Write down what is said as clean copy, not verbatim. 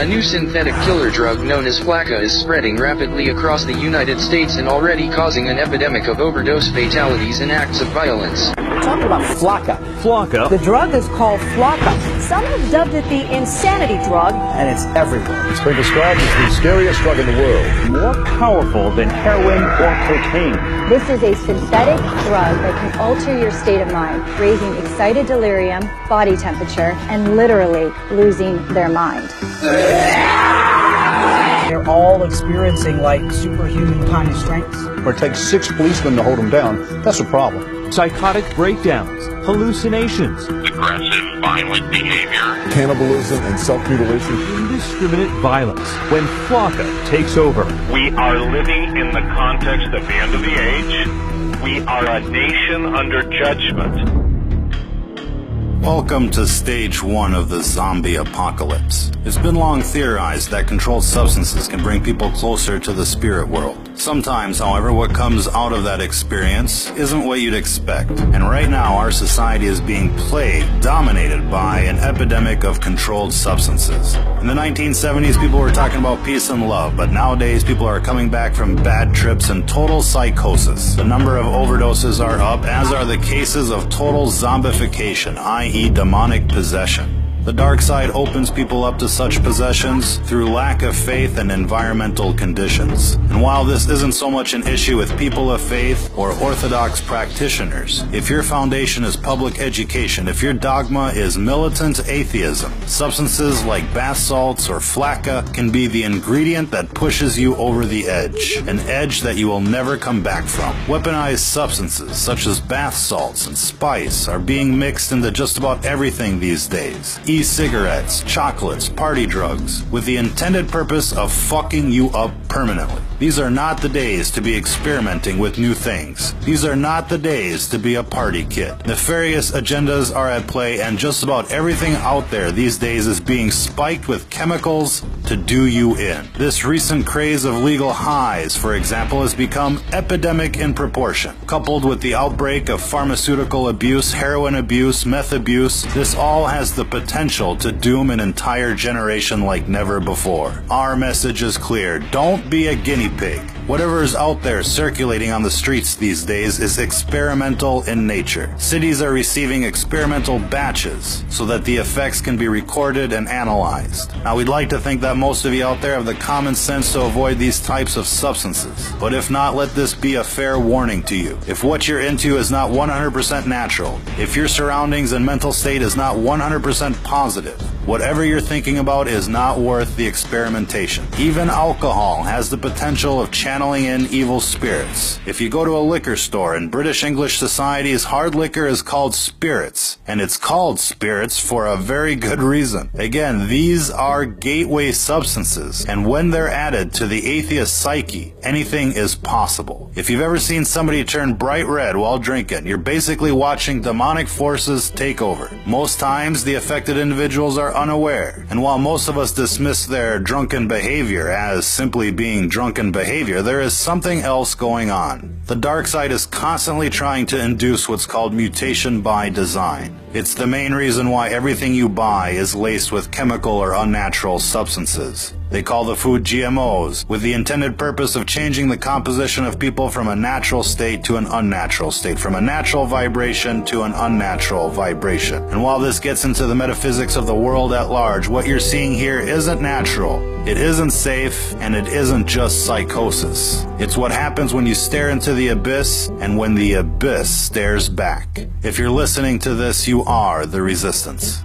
A new synthetic killer drug known as Flakka is spreading rapidly across the United States and already causing an epidemic of overdose fatalities and acts of violence. We're talking about Flakka. Flakka? The drug is called Flakka. Some have dubbed it the insanity drug. And it's everywhere. It's been described as the scariest drug in the world. More powerful than heroin or cocaine. This is a synthetic drug that can alter your state of mind, raising excited delirium, body temperature, and literally losing their mind. They're all experiencing like superhuman kind of strengths. It takes 6 policemen to hold them down. That's a problem. Psychotic breakdowns, hallucinations, aggressive, violent behavior, Cannibalism and self-mutilation. indiscriminate violence. When Flakka takes over, We are living in the context of the end of the age. We are a nation under judgment. Welcome to stage 1 of the zombie apocalypse. It's been long theorized that controlled substances can bring people closer to the spirit world. Sometimes, however, what comes out of that experience isn't what you'd expect. And right now, our society is being plagued, dominated by an epidemic of controlled substances. In the 1970s, people were talking about peace and love, but nowadays people are coming back from bad trips and total psychosis. The number of overdoses are up, as are the cases of total zombification, i.e. demonic possession. The dark side opens people up to such possessions through lack of faith and environmental conditions. And while this isn't so much an issue with people of faith or orthodox practitioners, if your foundation is public education, if your dogma is militant atheism, substances like bath salts or Flakka can be the ingredient that pushes you over the edge, an edge that you will never come back from. Weaponized substances such as bath salts and spice are being mixed into just about everything these days. E-cigarettes, chocolates, party drugs, with the intended purpose of fucking you up permanently. These are not the days to be experimenting with new things. These are not the days to be a party kid. Nefarious agendas are at play, and just about everything out there these days is being spiked with chemicals to do you in. This recent craze of legal highs, for example, has become epidemic in proportion. Coupled with the outbreak of pharmaceutical abuse, heroin abuse, meth abuse, this all has the potential to doom an entire generation like never before. Our message is clear. Don't be a guinea pig. Whatever is out there circulating on the streets these days is experimental in nature. Cities are receiving experimental batches so that the effects can be recorded and analyzed. Now, we'd like to think that most of you out there have the common sense to avoid these types of substances. But if not, let this be a fair warning to you. If what you're into is not 100% natural, if your surroundings and mental state is not 100% positive, whatever you're thinking about is not worth the experimentation. Even alcohol has the potential of channeling in evil spirits. If you go to a liquor store in British English societies, hard liquor is called spirits, and it's called spirits for a very good reason. Again, these are gateway substances, and when they're added to the atheist psyche, anything is possible. If you've ever seen somebody turn bright red while drinking, you're basically watching demonic forces take over. Most times, the affected individuals are unaware, and while most of us dismiss their drunken behavior as simply being drunken behavior, there is something else going on. The dark side is constantly trying to induce what's called mutation by design. It's the main reason why everything you buy is laced with chemical or unnatural substances. They call the food GMOs, with the intended purpose of changing the composition of people from a natural state to an unnatural state, from a natural vibration to an unnatural vibration. And while this gets into the metaphysics of the world at large, what you're seeing here isn't natural. It isn't safe, and it isn't just psychosis. It's what happens when you stare into the abyss, and when the abyss stares back. If you're listening to this, you are the resistance.